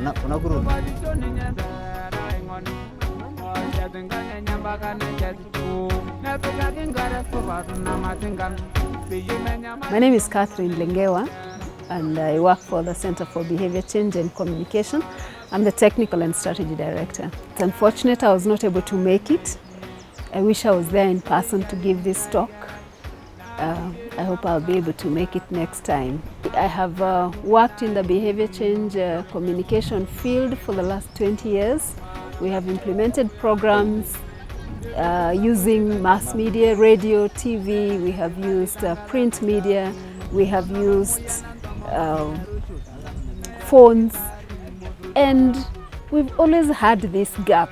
My name is Catherine Lengewa, and I work for the Center for Behavior Change and Communication. I'm the Technical and Strategy Director. It's unfortunate I was not able to make it. I wish I was there in person to give this talk. I hope I'll be able to make it next time. I have worked in the behavior change communication field for the last 20 years. We have implemented programs using mass media, radio, TV. We have used print media. We have used phones. And we've always had this gap.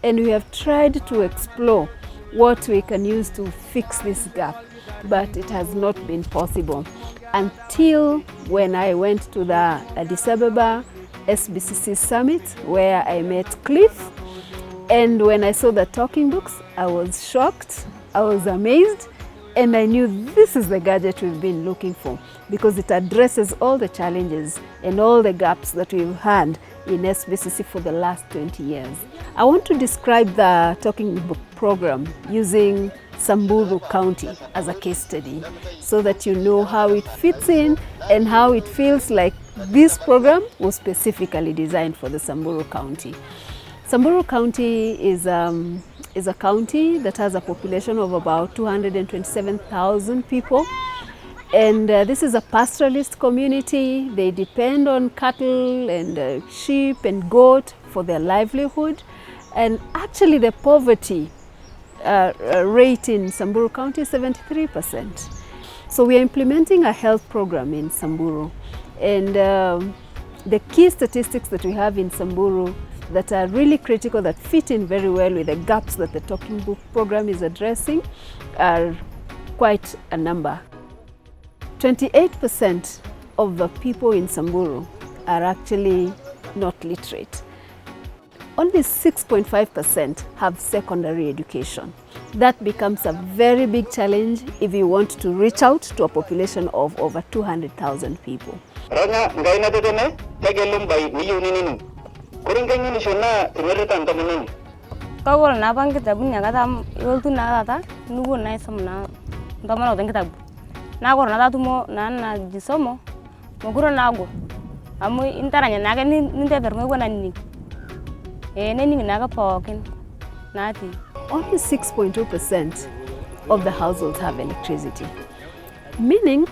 And we have tried to explore what we can use to fix this gap. But it has not been possible until when I went to the Addis Ababa SBCC Summit, where I met Cliff. And when I saw the talking books, I was shocked, I was amazed, and I knew this is the gadget we've been looking for, because it addresses all the challenges and all the gaps that we've had in SBCC for the last 20 years. I want to describe the talking book program using Samburu County as a case study, so that you know how it fits in and how it feels like this program was specifically designed for the Samburu County. Samburu County is a county that has a population of about 227,000 people. And this is a pastoralist community. They depend on cattle and sheep and goat for their livelihood. And actually the poverty rate in Samburu County is 73%. So we are implementing a health program in Samburu. And the key statistics that we have in Samburu that are really critical, that fit in very well with the gaps that the talking book program is addressing, are quite a number. 28% of the people in Samburu are actually not literate. Only 6.5% have secondary education. That becomes a very big challenge if you want to reach out to a population of over 200,000 people. Nagor na tumo na Digisomo moguro nago amu intaranya naga ninte perme gona ni neni naga pokin nati. Only 6.2% of the households have electricity, meaning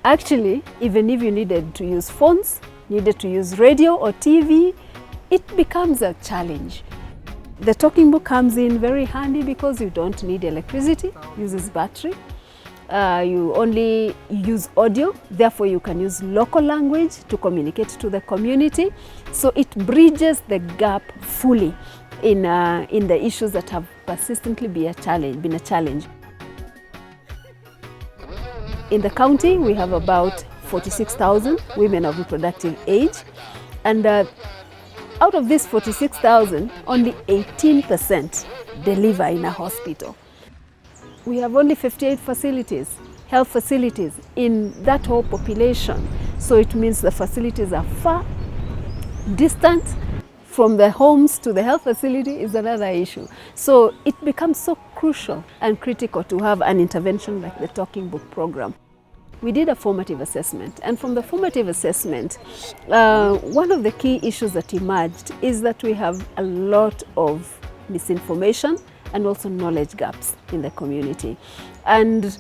actually even if you needed to use phones, needed to use radio or TV, it becomes a challenge. The talking book comes in very handy because you don't need electricity, uses battery. You only use audio, therefore you can use local language to communicate to the community. So it bridges the gap fully in the issues that have persistently been a challenge. In the county, we have about 46,000 women of reproductive age. And out of these 46,000, only 18% deliver in a hospital. We have only 58 facilities, health facilities in that whole population. So it means the facilities are far distant. From the homes to the health facility is another issue. So it becomes so crucial and critical to have an intervention like the talking book program. We did a formative assessment, and from the formative assessment, one of the key issues that emerged is that we have a lot of misinformation and also knowledge gaps in the community. And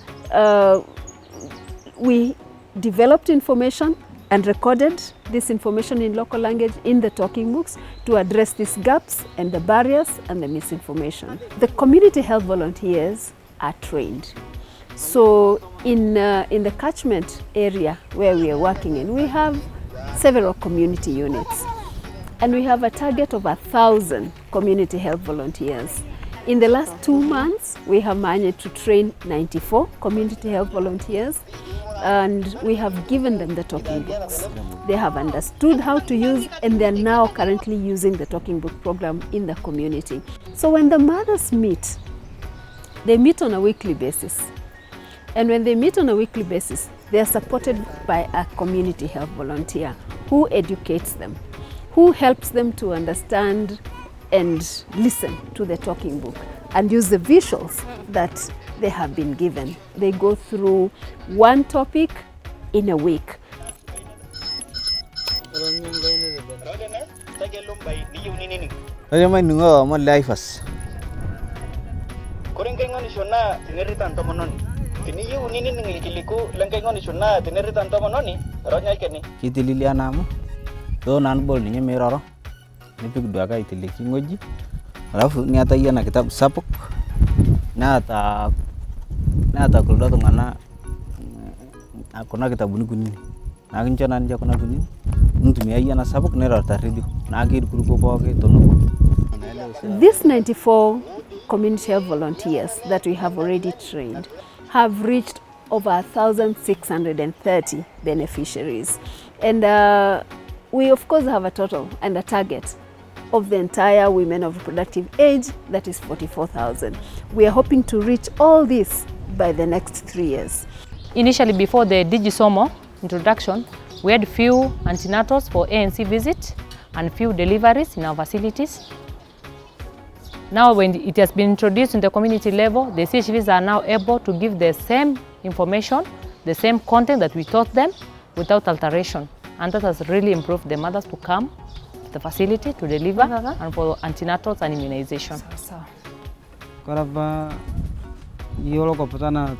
we developed information and recorded this information in local language in the talking books to address these gaps and the barriers and the misinformation. The community health volunteers are trained. So in the catchment area where we are working in, we have several community units. And we have a target of 1,000 community health volunteers. In the last 2 months, we have managed to train 94 community health volunteers, and we have given them the talking books. They have understood how to use, and they're now currently using the talking book program in the community. So when the mothers meet, they meet on a weekly basis. And when they meet on a weekly basis, they are supported by a community health volunteer who educates them. who helps them to understand and listen to the talking book and use the visuals that they have been given. They go through one topic in a week. Nipik duaka itiliki ngoji alafu niata iya na kitabu sapuk naata kuldo tungana kuna kitabuni kunini na kincho nanja kuna kunini ntumia iya na sapuk nerota radio na kirkuruko pooki tonobo. These 94 community health volunteers that we have already trained have reached over 1,630 beneficiaries, and we of course have a total and a target of the entire women of reproductive age, that is 44,000. We are hoping to reach all this by the next 3 years. Initially, before the Digisomo introduction, we had few antenatals for ANC visit and few deliveries in our facilities. Now when it has been introduced in the community level, the CHVs are now able to give the same information, the same content that we taught them without alteration. And that has really improved the mothers to come to the facility to deliver and for antenatals and immunization. Karaba yolo ko patana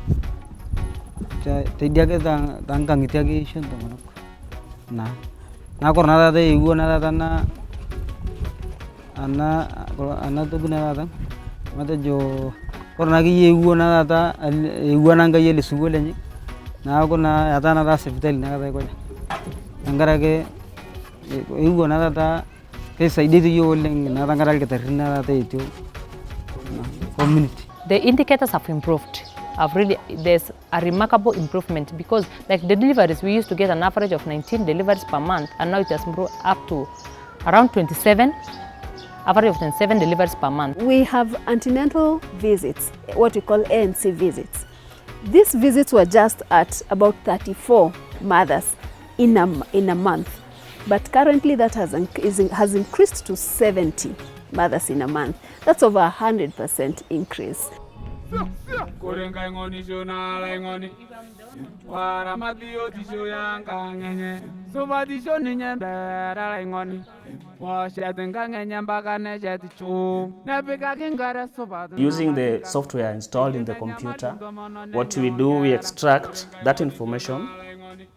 tedia ke tangkang itiagi shunto manok na korna da igu na da na anna to bina da mate jo korna ki igu na da igu na ga yeli sugole ni na ko na ata na da hospital na da ko angara ke igu na da ke saidi to yo leng na da ngara ke tarina da itu community. The indicators have improved. There's a remarkable improvement because like the deliveries, we used to get an average of 19 deliveries per month, and now it has improved up to around 27, average of 27 deliveries per month. We have antenatal visits, what we call ANC visits. These visits were just at about 34 mothers in a month, but currently that has increased to 70 mothers in a month. That's over 100% increase. Using the software installed in the computer, what we do, we extract that information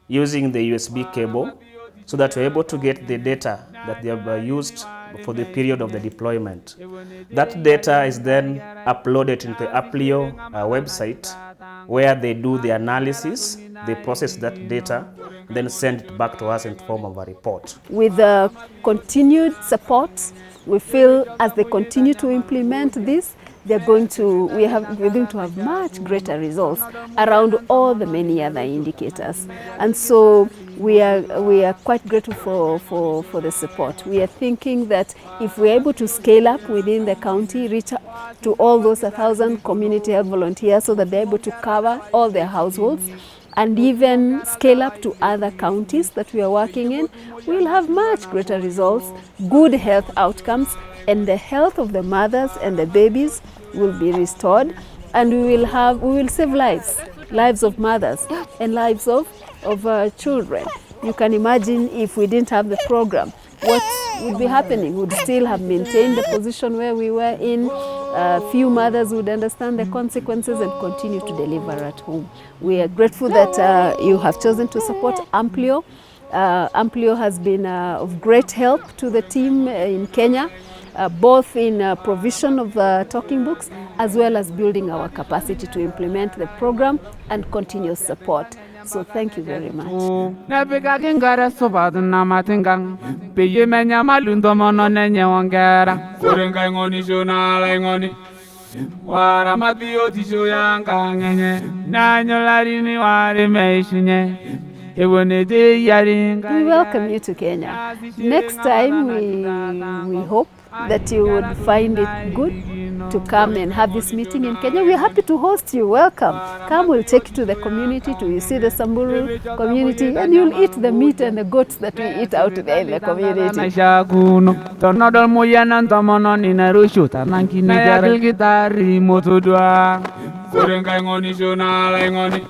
using the USB cable so that we're able to get the data that they have used for the period of the deployment. That data is then uploaded into the Amplio website where they do the analysis, they process that data, then send it back to us in the form of a report. With continued support, we feel as they continue to implement this, we're going to have much greater results around all the many other indicators. And so we are quite grateful for the support. We are thinking that if we're able to scale up within the county, reach out to all those 1,000 community health volunteers so that they're able to cover all their households, and even scale up to other counties that we are working in, we'll have much greater results, good health outcomes, and the health of the mothers and the babies will be restored, and we will save lives of mothers and lives of children. You can imagine if we didn't have the program, what would be happening? We would still have maintained the position where we were in. Few mothers would understand the consequences and continue to deliver at home. We are grateful that you have chosen to support Amplio. Amplio has been of great help to the team in Kenya, both in provision of talking books as well as building our capacity to implement the program and continuous support. So thank you very much. We welcome you to Kenya. Next time we hope that you would find it good to come and have this meeting in Kenya. We are happy to host you. Welcome. Come, we'll take you to the community to see the Samburu community, and you'll eat the meat and the goats that we eat out there in the community. Ngoni